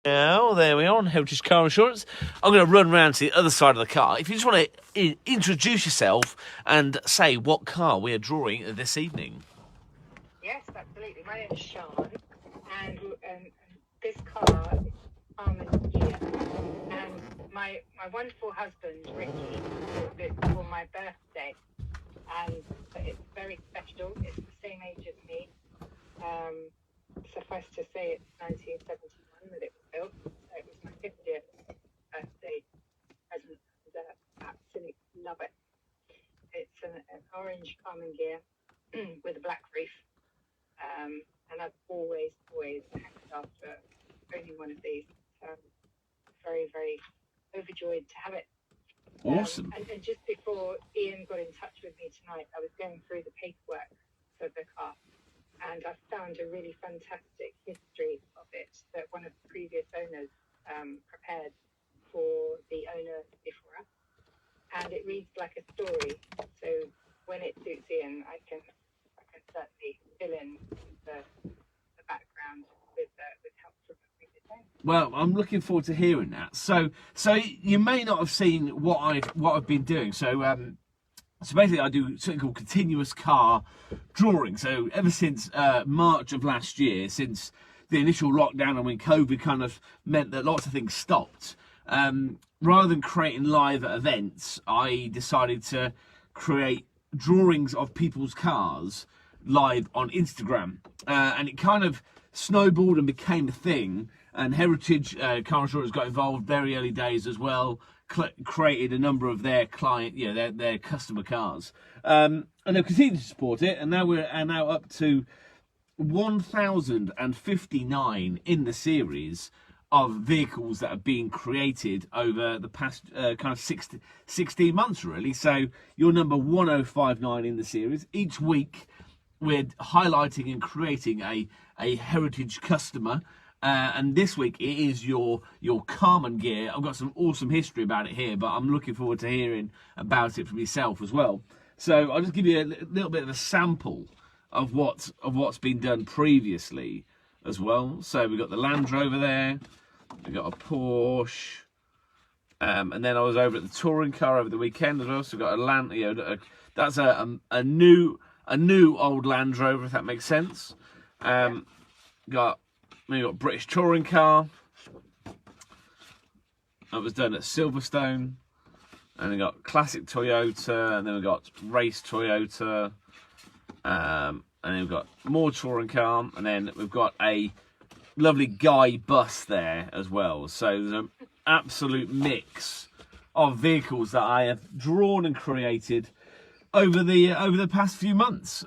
Well, there we are on Heritage Car Insurance. I'm going to run round to the other side of the car. If you just want to introduce yourself and say what car we are drawing this evening. Yes, absolutely. My name is Sian, and this car is Karmann Ghia. And my wonderful husband, Ricky, bought this for my birthday. And it's very special. It's the same age as me. Suffice to say, it's 1971 that it was built. So it was my 50th birthday present. And I absolutely love it. It's an orange Karmann Ghia with a black roof. And I've always hankered after owning one of these. So I'm very, very overjoyed to have it. Awesome. And just before Ian got in touch with me tonight, I was going through the paperwork for the car, and I found a really fantastic history of it that one of the previous owners prepared for the owner before us. And it reads like a story. So when it suits Ian, I can certainly fill in the background with help from the previous owner. Well, I'm looking forward to hearing that. So you may not have seen what I've been doing. So basically, I do something called continuous car drawing. So ever since March of last year, since the initial lockdown and when COVID kind of meant that lots of things stopped, rather than creating live events, I decided to create drawings of people's cars live on Instagram, and it kind of snowballed and became a thing. And Heritage Car Insurance got involved very early days as well, created a number of their client, their customer cars, and they've continued to support it. And now we're now up to 1,059 in the series of vehicles that have been created over the past kind of 16 months, really. So you're number 1059 in the series. Each week we're highlighting and creating a heritage customer. And this week it is your Karmann Ghia. I've got some awesome history about it here, but I'm looking forward to hearing about it from yourself as well. So I'll just give you a little bit of a sample of what's been done previously as well. So we've got the Land Rover there, we've got a Porsche, and then I was over at the touring car over the weekend as well. So we've got a Land, that's a new old Land Rover, if that makes sense. We've got British touring car. That was done at Silverstone. And we got classic Toyota, and then we've got race Toyota, and then we've got more touring car, and then we've got a lovely Guy bus there as well. So there's an absolute mix of vehicles that I have drawn and created over the past few months.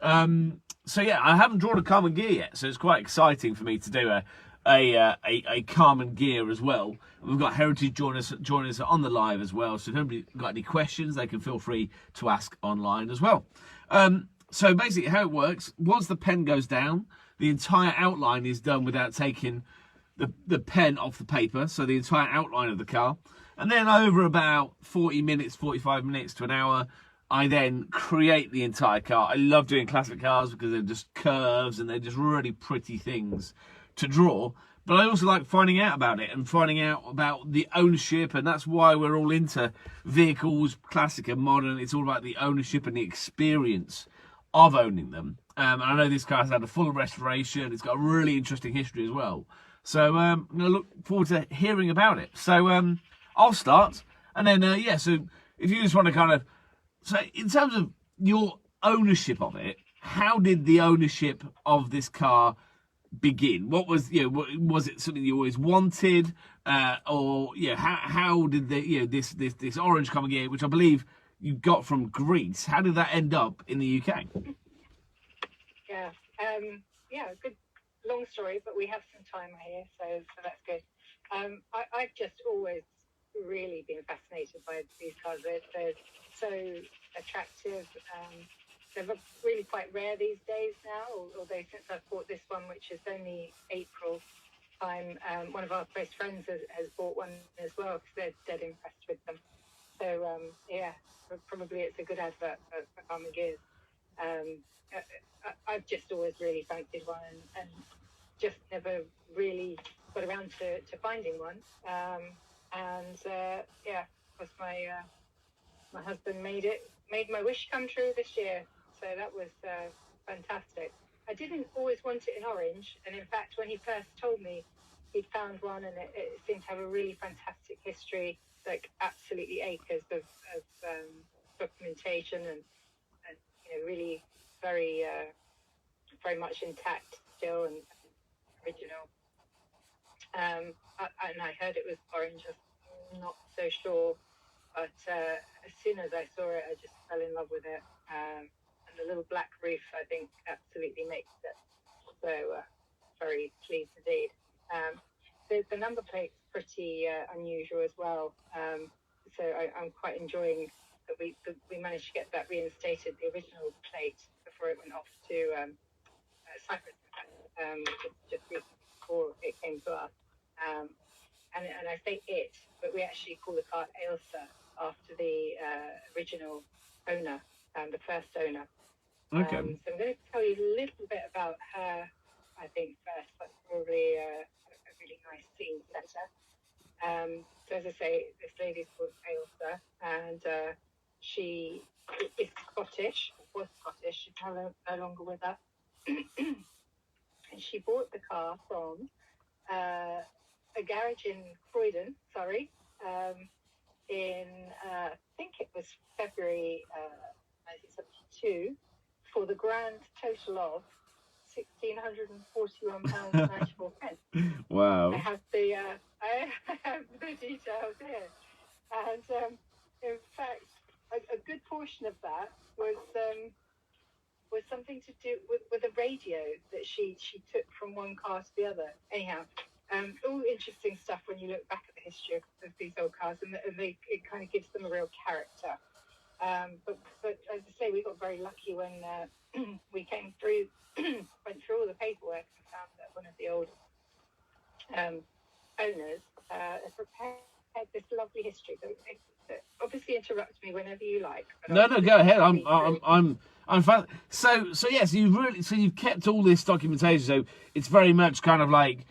So yeah, I haven't drawn a Karmann Ghia yet, so it's quite exciting for me to do a Karmann Ghia as well. And we've got Heritage joining us on the live as well. So if anybody's got any questions, they can feel free to ask online as well. So basically how it works, once the pen goes down, the entire outline is done without taking the pen off the paper. So the entire outline of the car. And then over about 40 minutes, 45 minutes to an hour, I then create the entire car. I love doing classic cars because they're just curves and they're just really pretty things to draw. But I also like finding out about it and finding out about the ownership, and that's why we're all into vehicles, classic and modern. It's all about the ownership and the experience of owning them. And I know this car has had a full restoration. It's got a really interesting history as well. So I'm going to look forward to hearing about it. So I'll start, and then so if you just want to kind of, so in terms of your ownership of it, how did the ownership of this car begin? What was, was it something you always wanted, or how did this orange Karmann Ghia, which I believe you got from Greece, how did that end up in the UK? Good long story, but we have some time here, so that's good. I've just always really been fascinated by these cars. They're so attractive. They're really quite rare these days now, although since I've bought this one, which is only April time, one of our close friends has bought one as well because they're dead impressed with them. So probably it's a good advert for Karmann Ghias. I've just always really fancied one and just never really got around to finding one. And yeah, of course, my husband made my wish come true this year. So that was fantastic. I didn't always want it in orange, and in fact, when he first told me he'd found one, and it seemed to have a really fantastic history, like absolutely acres of documentation, and really very very much intact still and original. And I heard it was orange. I'm not so sure, but as soon as I saw it, I just fell in love with it. And the little black roof, I think, absolutely makes it. So very pleased indeed. The number plate's pretty unusual as well. So I'm quite enjoying that we managed to get that reinstated, the original plate, before it went off to Cyprus, just before it came to us. And I say it, but we actually call the car Ailsa after the original owner, the first owner. Okay. So I'm going to tell you a little bit about her, I think, first. That's probably a really nice scene setter. So as I say, this lady's called Ailsa, and she is Scottish, was Scottish. She's no longer with us. And she bought the car from a garage in Croydon, Surrey, in I think it was February 1972, for the grand total of £1,641.94. Wow. I have the details here, and in fact, a good portion of that was something to do with a radio that she took from one car to the other. Anyhow, all interesting stuff when you look back at the history of these old cars, and it kind of gives them a real character. But as I say, we got very lucky when we came through, went through all the paperwork and found that one of the old owners had prepared this lovely history. So obviously, interrupt me whenever you like. No, go ahead. I'm fan. So yes, you've kept all this documentation. So it's very much kind of like,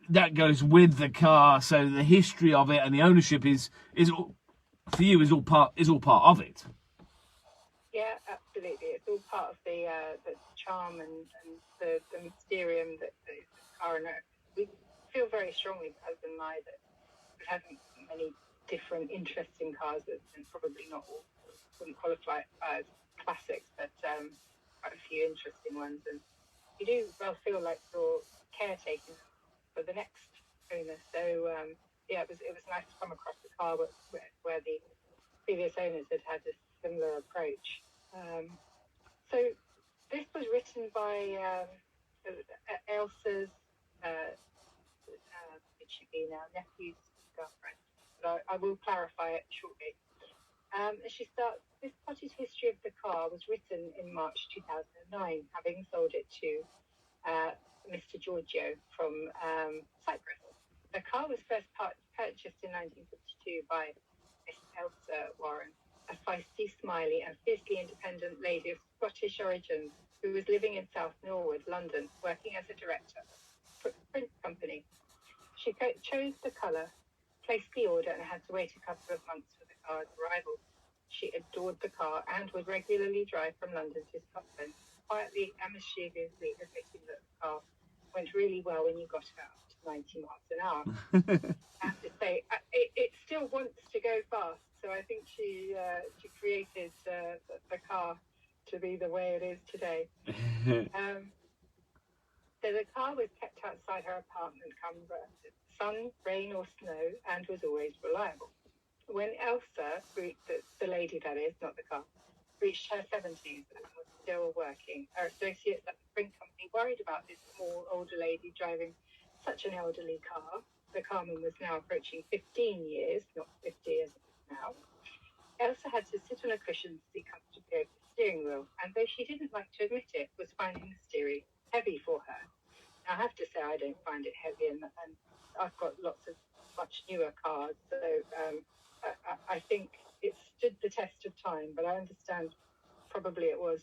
that goes with the car. So the history of it and the ownership is for you is all part of it. Yeah, absolutely. It's all part of the charm and the mysterium that the car. And we feel very strongly, my husband and I, that we have many different interesting cars, and probably not all wouldn't qualify as classics, but quite a few interesting ones. And you do well feel like you're caretaking for the next owner. So yeah, it was nice to come across the car where the previous owners had a similar approach. So this was written by Ailsa's nephew's girlfriend, but I will clarify it shortly. She starts, this potted history of the car was written in March 2009, having sold it to Mr. Giorgio from Cyprus. The car was first purchased in 1952 by Miss Ailsa Warren, a feisty, smiley and fiercely independent lady of Scottish origins who was living in South Norwood, London, working as a director for a print company. She chose the colour, placed the order, and had to wait a couple of months for the car's arrival. She adored the car and would regularly drive from London to Scotland, quietly and mischievously admitting that the car went really well when you got it up to 90 miles an hour. I have to say, it still wants to go fast, so I think she created the car to be the way it is today. So the car was kept outside her apartment come sun, rain or snow, and was always reliable. When Ailsa, the lady that is, not the car, reached her 70s and was still working, her associates at the print company worried about this small older lady driving such an elderly car. The Karmann was now approaching 15 years, not 50 as it is now. Ailsa had to sit on a cushion to see comfortably over the steering wheel, and though she didn't like to admit it, was finding the steering heavy for her. Now, I have to say I don't find it heavy, and I've got lots of much newer cars, so I think it stood the test of time, but I understand probably it was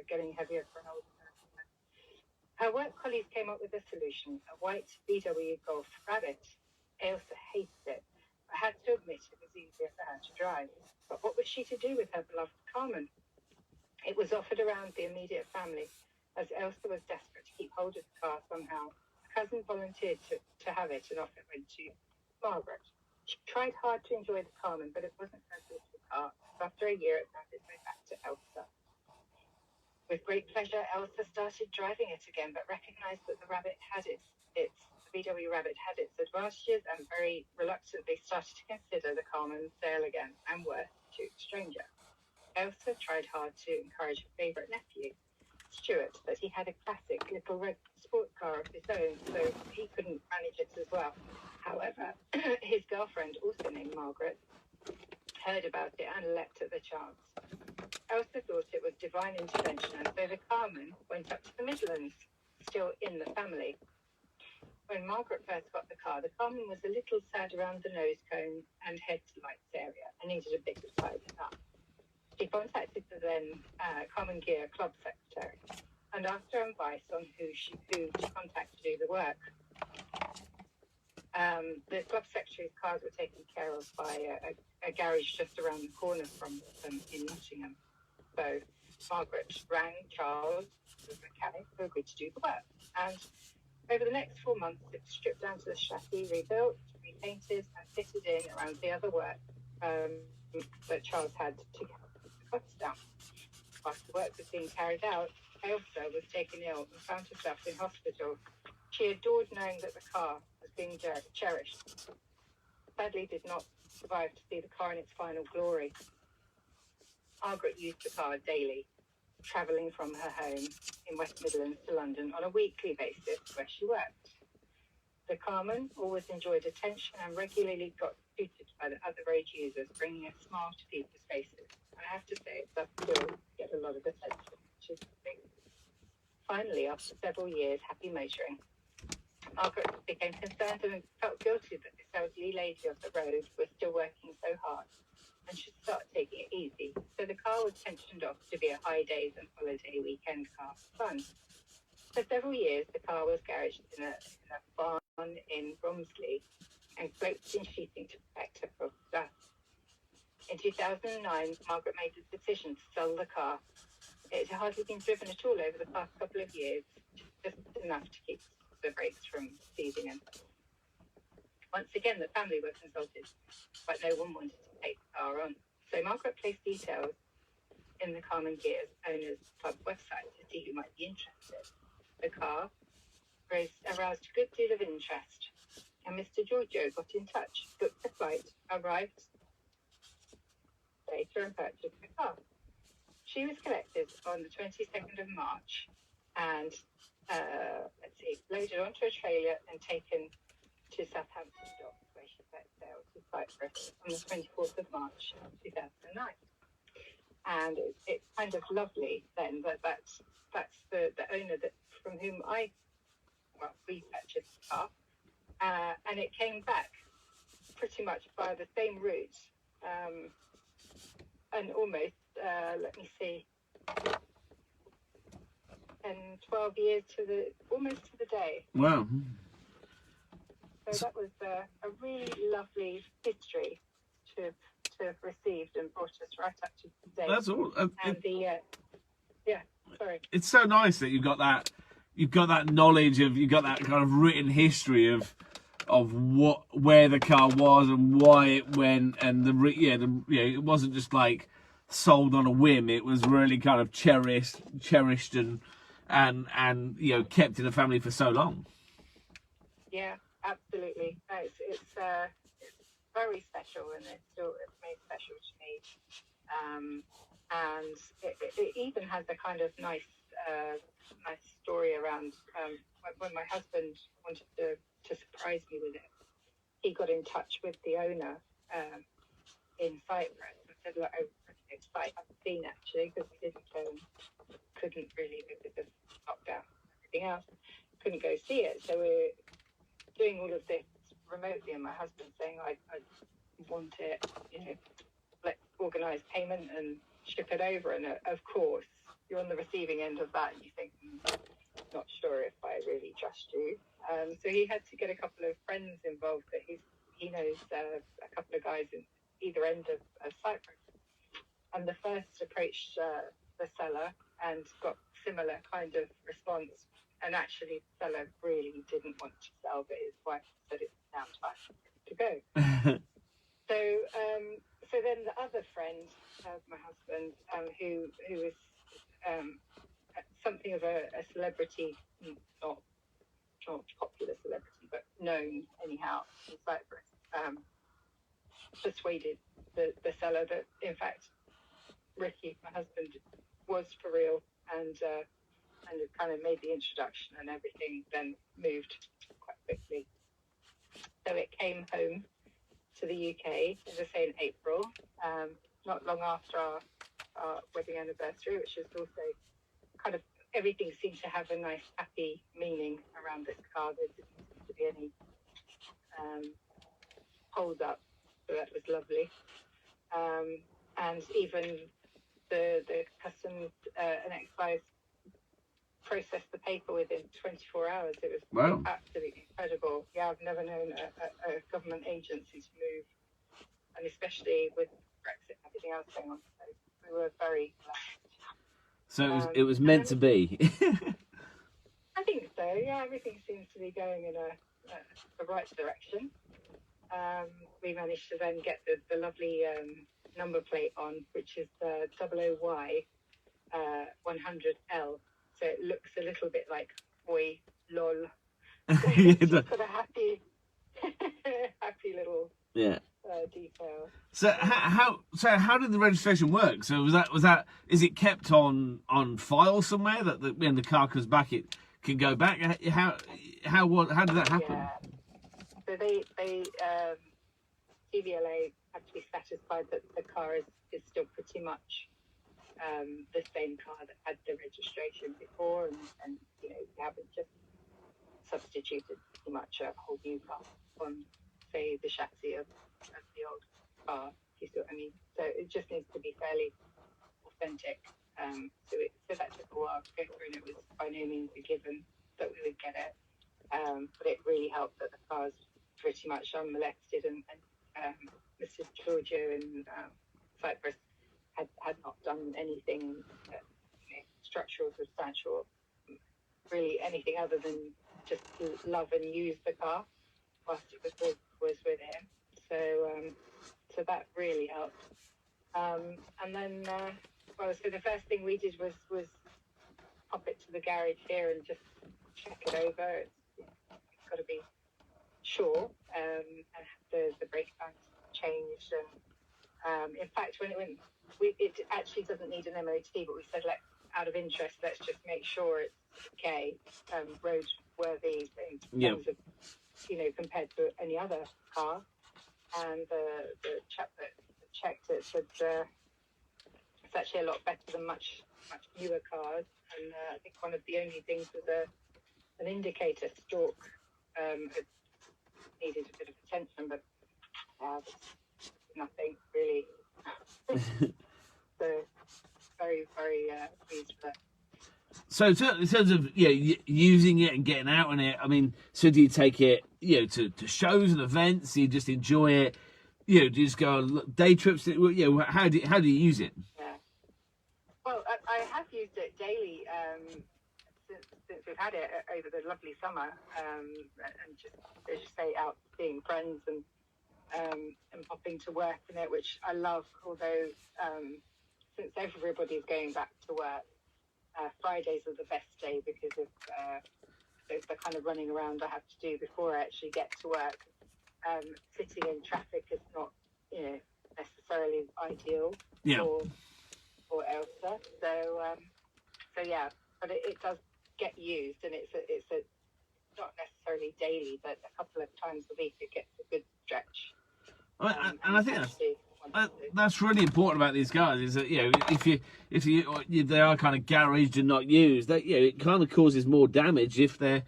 getting heavier for an older person. Her work colleagues came up with a solution, a white VW Golf Rabbit. Ailsa hated it, but had to admit it was easier for her to drive. But what was she to do with her beloved Karmann? It was offered around the immediate family, as Ailsa was desperate to keep hold of the car somehow. A cousin volunteered to have it, and off it went to Margaret. She tried hard to enjoy the Karmann, but it wasn't her sort of car. After a year, it found its way back to Ailsa. With great pleasure, Ailsa started driving it again, but recognised that the VW Rabbit had its advantages, and very reluctantly started to consider the Karmann sale again and worth to a stranger. Ailsa tried hard to encourage her favourite nephew, Stuart, but he had a classic little red sport car of his own, so he couldn't manage it as well. However, his girlfriend, also named Margaret, heard about it and leapt at the chance. Ailsa thought it was divine intervention, and so the Karmann went up to the Midlands, still in the family. When Margaret first got the car, the Karmann was a little sad around the nose cone and headlights area and needed a bit of tidying up. She contacted the then Karmann Ghia club secretary and asked her advice on who to contact to do the work. The club secretary's cars were taken care of by a garage just around the corner from them in Nottingham. So Margaret rang Charles, the mechanic, who agreed to do the work. And over the next 4 months, it was stripped down to the chassis, rebuilt, repainted, and fitted in around the other work that Charles had to get the costs down. Whilst the work was being carried out, Ailsa was taken ill and found herself in hospital. She adored knowing that the car was being cherished. Sadly, did not survive to see the car in its final glory. Margaret used the car daily, travelling from her home in West Midlands to London on a weekly basis where she worked. The Karmann always enjoyed attention and regularly got tutored by the other road users, bringing a smile to people's faces. And I have to say, it does still get a lot of attention, which is big. Finally, after several years happy motoring, Margaret became concerned and felt guilty that this elderly lady of the road was still working so hard and should start taking it easy. So the car was pensioned off to be a high days and holiday weekend car for fun. For several years, the car was garaged in a barn in Bromsley and cloaked in sheeting to protect her from dust. In 2009, Margaret made the decision to sell the car. It had hardly been driven at all over the past couple of years, just enough to keep the brakes from seizing him. Once again, the family were consulted, but no one wanted to take the car on. So Margaret placed details in the Karmann Ghia's owners club website to see who might be interested. The car aroused a good deal of interest, and Mr. Giorgio got in touch, booked a flight, arrived later and purchased the car. She was collected on the 22nd of March and loaded onto a trailer and taken to Southampton docks, where she set sail to Cyprus on the 24th of March 2009. And it's kind of lovely then that's the owner from whom we purchased the car, and it came back pretty much by the same route, and almost let me see, 12 years almost to the day. Wow. So that was a really lovely history to have received and brought us right up to today. That's all. Sorry. It's so nice that you've got that knowledge you've got that kind of written history of where the car was and why it went, and it wasn't just like sold on a whim. It was really kind of cherished and kept in the family for so long. Yeah, absolutely. It's very special, and it's made special to me. And it even has a kind of nice story around when my husband wanted to surprise me with it. He got in touch with the owner in Cyprus and said, "Look, it's like I've seen actually, because we couldn't really, because of lockdown and everything else, couldn't go see it. So we're doing all of this remotely, and my husband saying, I want it, let's organise payment and ship it over." And of course, you're on the receiving end of that, and you think, not sure if I really trust you. So he had to get a couple of friends involved that he knows a couple of guys in either end of Cyprus. And the first approached the seller and got similar kind of response. And actually, the seller really didn't want to sell, but his wife said it's now time to go. So then the other friend of my husband, who was something of a celebrity, not popular celebrity, but known anyhow in Cyprus, persuaded the seller that, in fact, Ricky, my husband, was for real, and it kind of made the introduction and everything, then moved quite quickly. So it came home to the UK, as I say, in April, not long after our wedding anniversary, which is also kind of, everything seemed to have a nice, happy meaning around this car. There didn't seem to be any hold up, so that was lovely. And even the customs and excise processed the paper within 24 hours. It was absolutely incredible. Yeah, I've never known a government agency to move, and especially with Brexit and everything else going on. So we were very blessed. So it was meant to be. I think so. Yeah, everything seems to be going in the right direction. We managed to then get the lovely number plate on, which is the 00Y 100L. So it looks a little bit like oi lol. So it's just got a happy little detail. So how did the registration work? So was that is it kept on file somewhere that when the car comes back it can go back? How did that happen? Yeah. So they CVLA have to be satisfied that the car is still pretty much the same car that had the registration before, and you haven't just substituted pretty much a whole new car on, say, the chassis of the old car. You see what I mean? So it just needs to be fairly authentic. So that took a while to go through, and it was by no means a given that we would get it. But it really helped that the car's pretty much unmolested, and Mr. Giorgio in Cyprus had not done anything structural, substantial, really anything other than just love and use the car whilst it was with him. So that really helped. And then, so the first thing we did was pop it to the garage here and just check it over. It's got to be sure, and have the brake pads changed. And in fact, it actually doesn't need an MOT, but we said, out of interest, let's just make sure it's okay, roadworthy in terms of, compared to any other car. And the chap that checked it said it's actually a lot better than much newer cars. And I think one of the only things was an indicator stalk had needed a bit of attention, but nothing really. So very, very pleased with that. So in terms of using it and getting out on it, I mean, so do you take it to shows and events? Do you just enjoy it? Do you just go on day trips? How do you use it? Yeah. Well, I have used it daily since we've had it over the lovely summer, and just, as you say, out seeing friends and popping to work in it, which I love. Although since everybody's going back to work, Fridays are the best day because of the kind of running around I have to do before I actually get to work. Sitting in traffic is not, necessarily ideal for Elsa. So yeah, but it does get used, and it's not necessarily daily, but a couple of times a week it gets a good stretch. And I think that's really important about these cars is that if they are kind of garaged and not used, that it kind of causes more damage if they're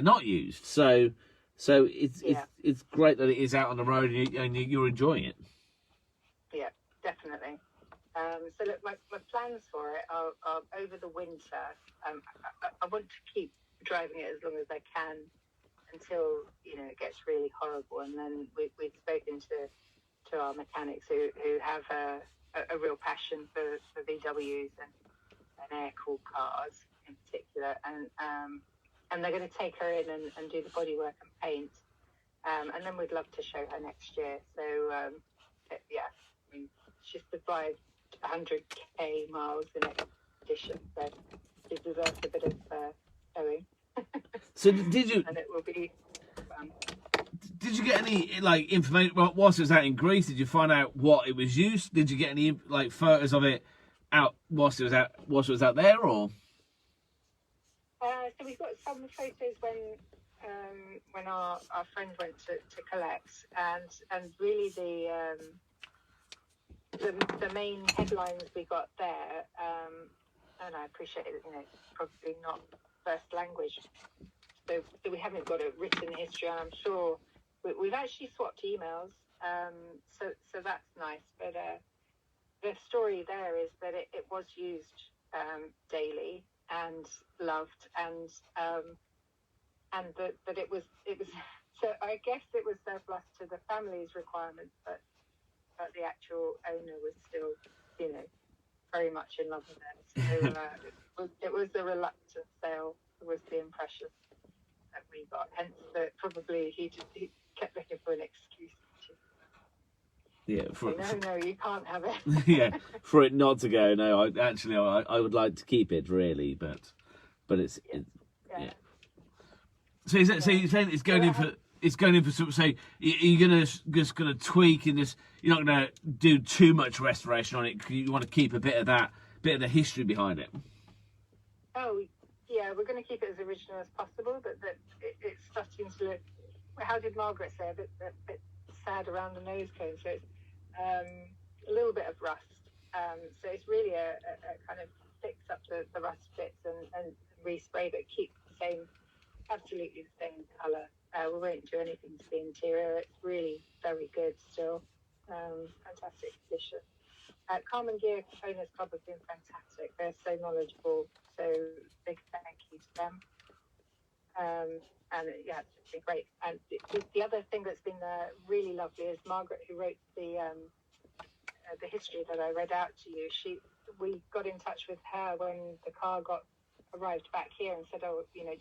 not used. So it's great that it is out on the road and you're enjoying it. Yeah, definitely. So look, my plans for it are over the winter. I want to keep driving it as long as I can until it gets really horrible. And then we've spoken to our mechanics who have a real passion for VWs and air-cooled cars in particular, and they're going to take her in and do the bodywork and paint, and then we'd love to show her next year. So yeah, I mean, she survived 100k miles in expedition, so she deserves a bit of showing. So did you? And it will be fun. Did you get any like information? Well, whilst it was out in Greece, did you find out what it was used? Did you get any like photos of it out whilst it was out there, or? So we've got some photos when our friend went to collect, and really the main headlines we got there, and I appreciate it, probably not first language, so we haven't got a written history, and I'm sure we've actually swapped emails, so that's nice, but the story there is that it was used daily and loved, and that it was so I guess it was surplus to the family's requirements, but the actual owner was still very much in love with it, so it was a reluctant sale was the impression that we got, hence that probably he kept looking for an excuse to, Yeah, no, you can't have it. yeah, for it not to go. No, I would like to keep it really, but it's yeah. So you're saying it's going in for sort of, say, you're gonna tweak and you're not gonna do too much restoration on it because you want to keep a bit of the history behind it. Oh yeah, we're going to keep it as original as possible, but that it's starting to look. How did Margaret say? A bit sad around the nose cone, so it's a little bit of rust. So it's really a kind of fix up the rust bits and respray, but keep absolutely the same colour. We won't do anything to the interior. It's really very good still. Fantastic condition. Karmann Ghia Owners Club have been fantastic. They're so knowledgeable. So big thank you to them. And yeah, it's been great. And the other thing that's been really lovely is Margaret, who wrote the history that I read out to you. We got in touch with her when the car arrived back here and said,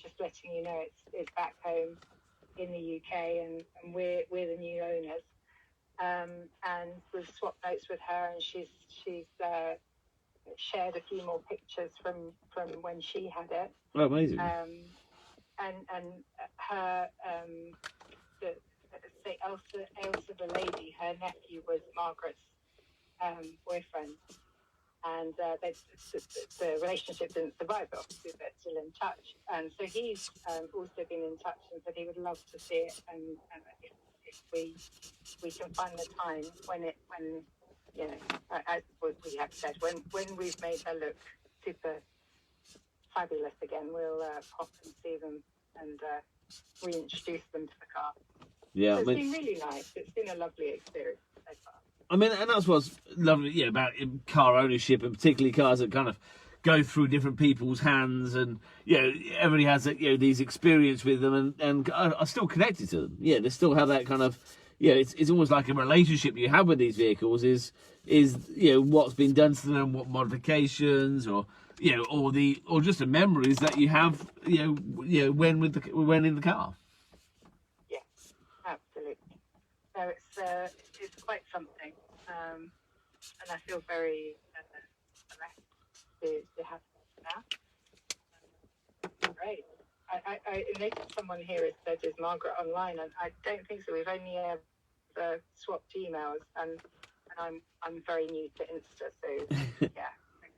just letting you know it's back home in the UK and we're the new owners. And we've swapped notes with her, and she's shared a few more pictures from when she had it. Oh, amazing. And her say Elsa the lady, her nephew was Margaret's boyfriend, and the relationship didn't survive, but obviously they're still in touch. And so he's also been in touch and said he would love to see it, and if we can find the time when as we have said, when we've made her look super fabulous again, we'll pop and see them and reintroduce them to the car. Yeah, so it's been really nice. It's been a lovely experience so far. I mean, and that's what's lovely, about car ownership, and particularly cars that kind of go through different people's hands, and everybody has these experience with them, and are still connected to them. Yeah, they still have that kind of it's almost like a relationship you have with these vehicles. Is what's been done to them, what modifications, or or just the memories that you have when in the car. Yeah, absolutely. So it's quite something, and I feel very blessed to have that. Great. I noticed someone here has said, "Is Margaret online?" And I don't think so. We've only ever swapped emails, and I'm very new to Insta, so yeah.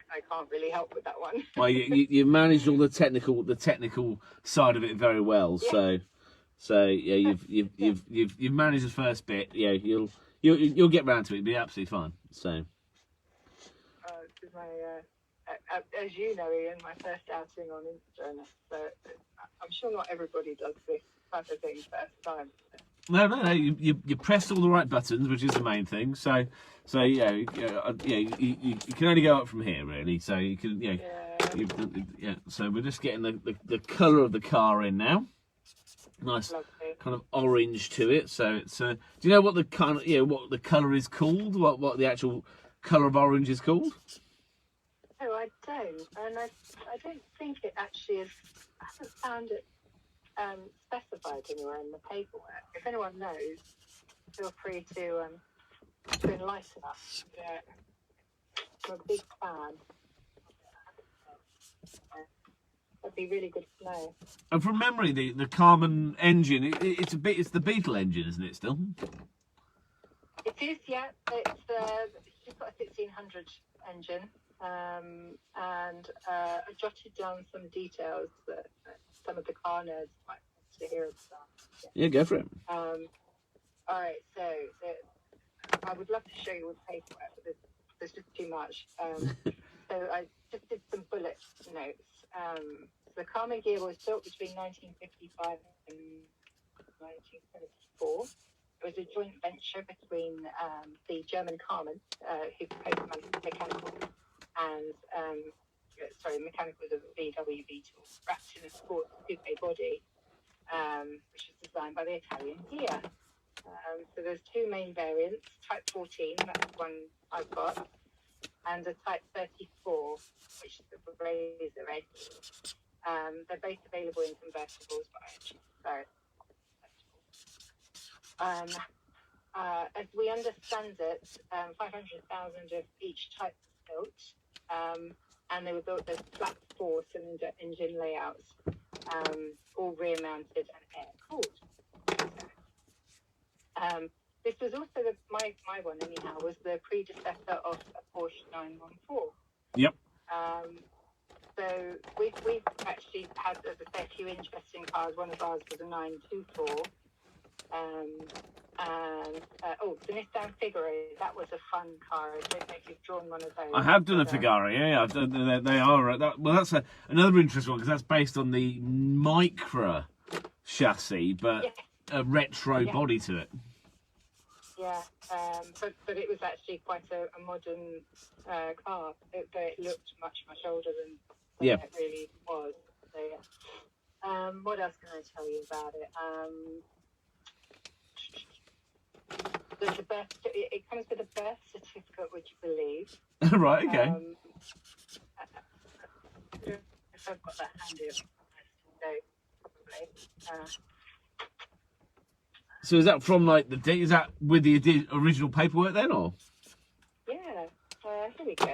I can't really help with that one. Well, you managed all the technical side of it very well. Yeah. So yeah, you've managed the first bit. Yeah, you'll get round to it. It'll be absolutely fine. So. This is my, as you know, Ian, my first outing on Instagram. So I'm sure not everybody does this type of thing first time. No. You pressed all the right buttons, which is the main thing. So you can only go up from here, really. So you can Yeah. So we're just getting the colour of the car in now. Nice, Lovely. kind of orange to it. So it's. Do you know what the kind of what the colour is called? What the actual colour of orange is called? No, I don't, and I don't think it actually is. I haven't found it specified anywhere in the paperwork. If anyone knows, feel free to enlighten us. Yeah, I'm a big fan. That'd be really good to know. And from memory, the Karmann engine, it's the Beetle engine, isn't it? Still. It is, yeah. It's just got a 1600 engine, and I jotted down some details that some of the car nerds might want to hear about. Yeah, go for it. All right, so I would love to show you all the paperwork, but there's just too much. So I just did some bullet notes. The Karmann Ghia was built between 1955 and 1974. It was a joint venture between the German Karmann, who proposed mechanical, and mechanical was a VW Beetle, wrapped in a sports coupe body, which was designed by the Italian Ghia. So there's two main variants: Type 14, that's the one I've got, and a Type 34, which is the razor edge. They're both available in convertibles, but I actually prefer convertible. As we understand it, 500,000 of each type was built, and they were built as flat four-cylinder engine layouts, all rear-mounted and air-cooled. This was also my one anyhow, was the predecessor of a Porsche 914. Yep. So we've actually had, as I say, a few interesting cars. One of ours was a 924. The Nissan Figaro, that was a fun car. I don't know if you've drawn one of those. I have done a Figaro, yeah. I've done, they are. That's another interesting one, because that's based on the Micra chassis, but a retro body to it. Yeah, but it was actually quite a modern car. It looked much older than it really was. So, yeah. What else can I tell you about it? There's it comes with a birth certificate, would you believe? Right, okay. If I've got that handy, probably. So is that from like is that with the original paperwork then, or? Yeah. Here we go.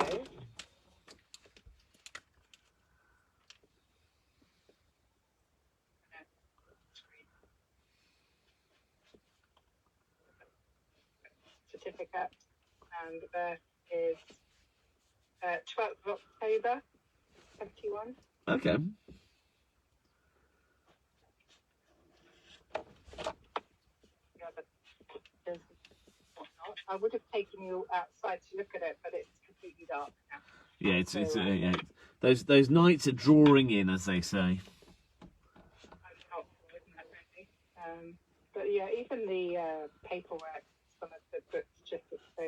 Certificate, and the birth is 12th of October, 71. Okay. I would have taken you outside to look at it, but it's completely dark now. Yeah, those nights are drawing in, as they say. I'm not isn't that really? But yeah, even the paperwork, some of the books just look so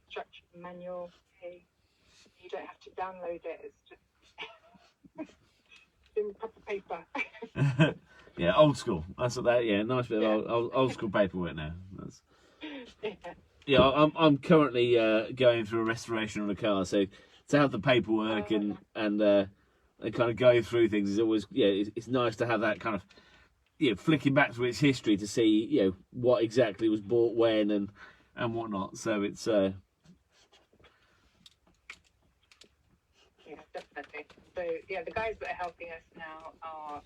structured manual. Okay. You don't have to download it. It's just in proper paper. Yeah, old school. That's what that. Yeah, nice bit of old school paperwork now. Yeah, I'm currently going through a restoration on a car, so to have the paperwork and kind of going through things is always it's nice to have that kind of flicking back to its history to see what exactly was bought when and whatnot. So it's yeah, definitely. So yeah, the guys that are helping us now are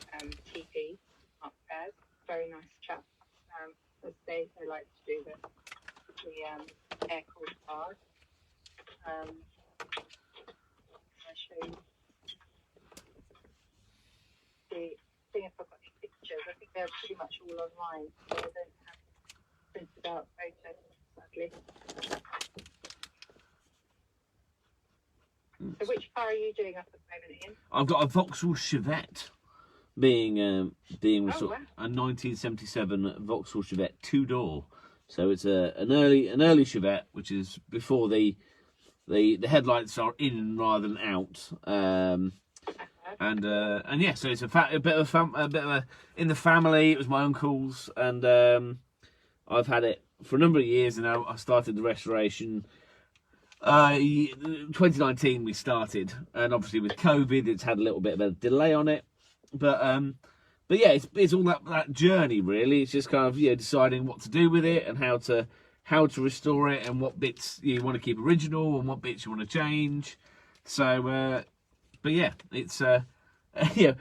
TP upstairs. Very nice chap. As they like to do the air-cooled cars. I'll show you the thing if I've got any pictures. I think they're pretty much all online, so I don't have printed out photos, sadly. So which car are you doing up at the moment, Ian? I've got a Vauxhall Chevette, being a 1977 Vauxhall Chevette 2-door. So it's an early Chevette, which is before the the headlights are in rather than out. And yeah, so it's a bit of a in the family. It was my uncle's, and I've had it for a number of years now. I started the restoration. 2019 we started, and obviously with COVID, it's had a little bit of a delay on it. But yeah, it's all that journey really. It's just kind of deciding what to do with it and how to restore it, and what bits you want to keep original and what bits you want to change. So, but yeah, it's an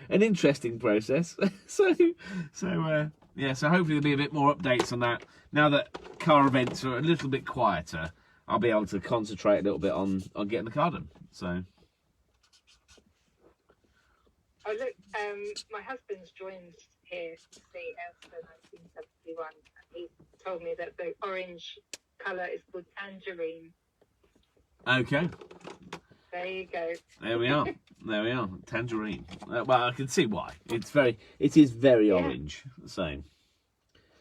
interesting process. so yeah, so hopefully there'll be a bit more updates on that now that car events are a little bit quieter. I'll be able to concentrate a little bit on getting the car done. So. Oh look, my husband's joined here to see Elsa 1971, and he told me that the orange colour is called tangerine. Okay. There you go. There we are. There we are. Tangerine. Well, I can see why. It is very orange. So.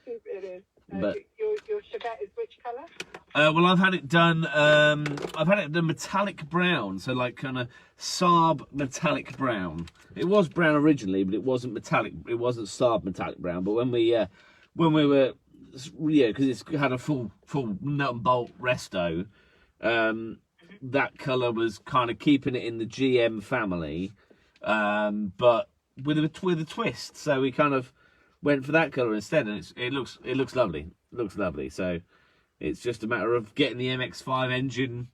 It is. But your Chevette is which colour? well, I've had it done. I've had it done metallic brown, so like kind of Saab metallic brown. It was brown originally, but it wasn't metallic. It wasn't Saab metallic brown. But when we were, because it's had a full nut and bolt resto, that colour was kind of keeping it in the GM family, but with a twist. So we kind of went for that colour instead, and it looks lovely. It looks lovely. So it's just a matter of getting the MX-5 engine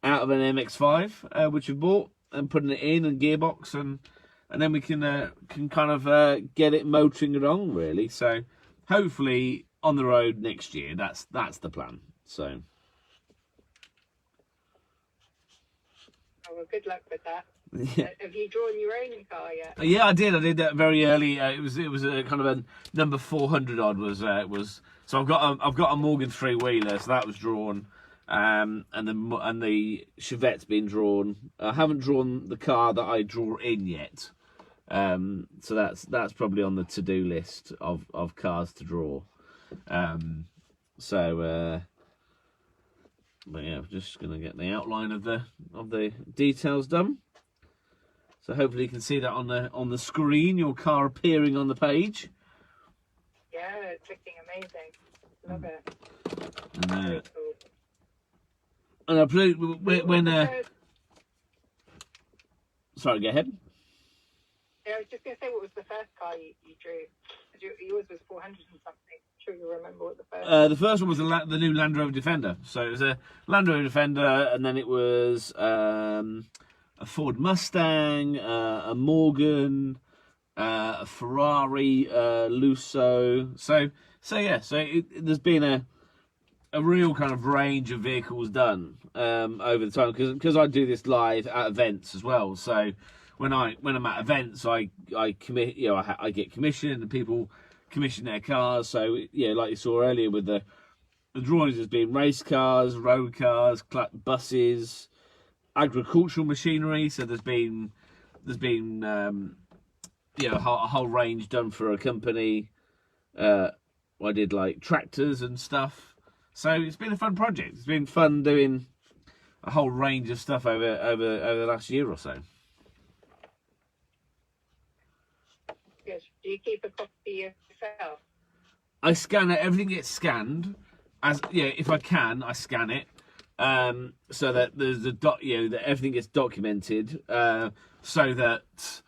out of an MX-5, which we bought, and putting it in, and gearbox, and then we can kind of get it motoring along really. So hopefully on the road next year. That's the plan. So. Oh, well, good luck with that. Yeah. Have you drawn your own car yet? Yeah, I did. I did that very early. It was a kind of a number 400 odd was. So I've got a Morgan 3-wheeler, so that was drawn, and the Chevette's been drawn. I haven't drawn the car that I draw in yet. So that's probably on the to-do list of cars to draw. But yeah, I'm just gonna get the outline of the details done. So hopefully you can see that on the screen, your car appearing on the page. Yeah, it's looking amazing. Love it. And, Very cool. And I believe when sorry, go ahead. Yeah, I was just going to say, what was the first car you drew? Yours was 400 and something. I'm sure you'll remember what the first. The first one was the new Land Rover Defender. So it was a Land Rover Defender, and then it was a Ford Mustang, a Morgan, a Ferrari Lusso. So yeah, there's been a real kind of range of vehicles done over the time, because I do this live at events as well. So when I'm at events, I commit, I get commissioned, and people commission their cars. So like you saw earlier with the drawings, there's been race cars, road cars, buses, agricultural machinery. So there's been a whole range done for a company. I did like tractors and stuff. So it's been a fun project. It's been fun doing a whole range of stuff over the last year or so. Good. Do you keep a copy yourself? I scan it. Everything gets scanned. If I can, I scan it. So that there's that everything gets documented. So that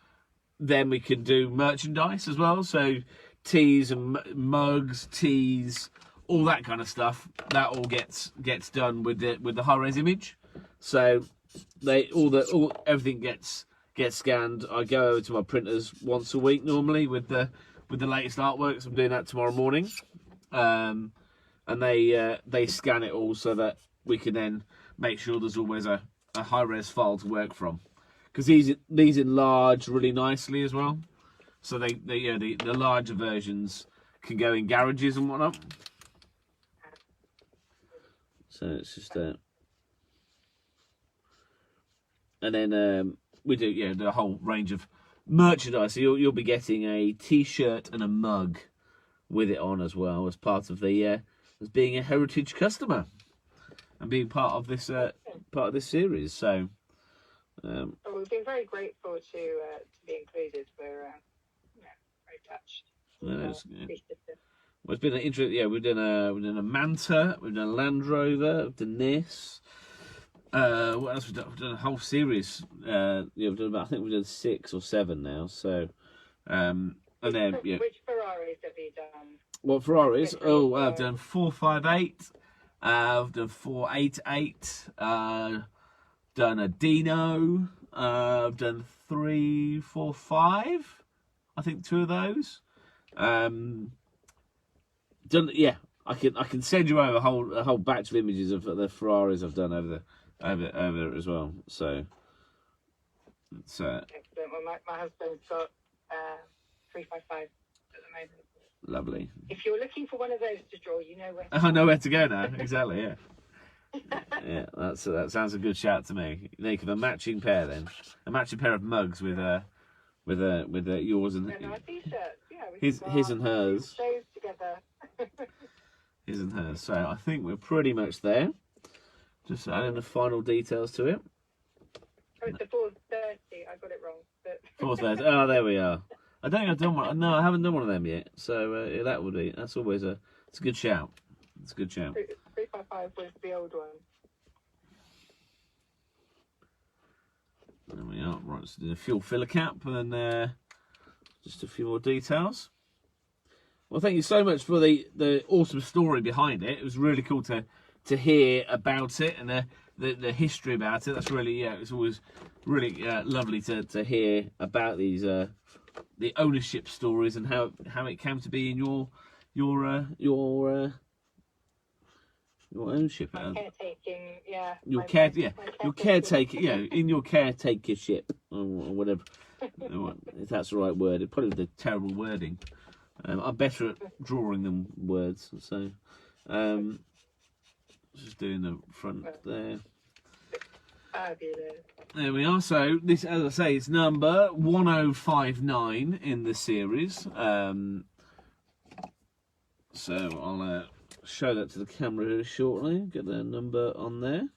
then we can do merchandise as well. So teas and mugs, teas, all that kind of stuff. That all gets done with the high-res image. So everything gets scanned. I go over to my printers once a week normally with the latest artworks. I'm doing that tomorrow morning, and they scan it all so that we can then make sure there's always a high-res file to work from, because these enlarge really nicely as well. So the larger versions can go in garages and whatnot. So it's just and then we do the whole range of merchandise. So you'll be getting a T-shirt and a mug with it on as well, as part of the as being a heritage customer. and being part of this series. So, well, we've been very grateful to be included. We're very touched. Well, it's been an interesting. Yeah, we've done a Manta, we've done a Land Rover, we've done this. What else we've done? We've done a whole series. We've done about, I think we've done 6 or 7 now. So, and then which Ferraris have you done? What Ferraris? Oh, I've done 458. I've done 488. Done a Dino. I've done 345. I think 2 of those. Done. Yeah, I can send you over a whole batch of images of the Ferraris I've done over there as well. So it's excellent. Well, my husband's got 355 at the moment. Lovely. If you're looking for one of those to draw, you know where. I know where to go now. Exactly. Yeah. Yeah, that sounds a good shout to me. You think of a matching pair then, a matching pair of mugs with yours and our t-shirts. Yeah, his and hers. Shows together. His and hers. So I think we're pretty much there. Just adding the final details to it. Oh, it's the 430. I got it wrong. But... 430. Oh, there we are. I don't think I've done one. No, I haven't done one of them yet. So yeah, that would be. That's always it's a good shout. It's a good shout. 355 was the old one. There we are. Right, so the fuel filler cap and just a few more details. Well, thank you so much for the awesome story behind it. It was really cool to hear about it and the history about it. That's really it's always really lovely to hear about these the ownership stories and how it came to be in your ownership. Caretaking, yeah. Your caretaker, in your caretakership or whatever. If that's the right word. It probably was the terrible wording. I'm better at drawing than words, so just doing the front there. Fabulous. There we are. So this, as I say, it's number 1059 in the series. So I'll show that to the camera shortly. Get the number on there.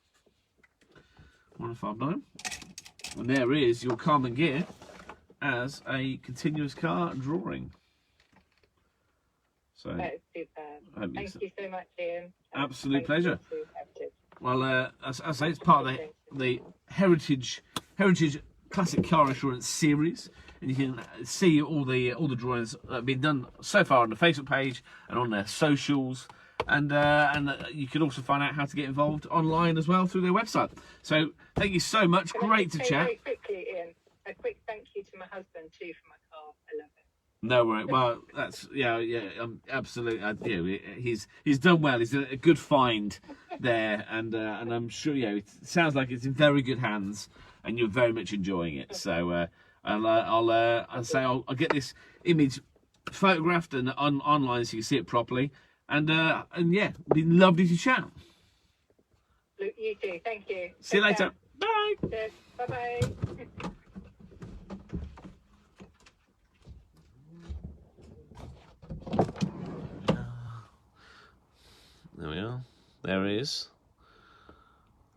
1059. And there is your Karmann Ghia as a continuous car drawing. So that is superb. Thank you so much, Ian. Absolute pleasure. Well, as I say, it's part of the Heritage Classic Car Assurance series, and you can see all the drawings that have been done so far on the Facebook page and on their socials, and you can also find out how to get involved online as well through their website. So thank you so much. Great to chat. Very quickly, Ian, a quick thank you to my husband too for my car. I love it. No worry. Well, that's absolutely. He's done well. He's a good find there, and I'm sure it sounds like it's in very good hands, and you're very much enjoying it. So I'll get this image photographed and online so you can see it properly, and yeah, it'd be lovely to chat. Look, you too. Thank you. See you later. Bye. Bye bye. There we are. There is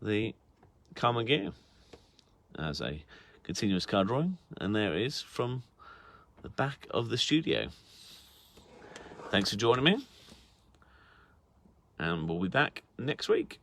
the Karmann Ghia as a continuous car drawing, and there it is from the back of the studio. Thanks for joining me, and we'll be back next week.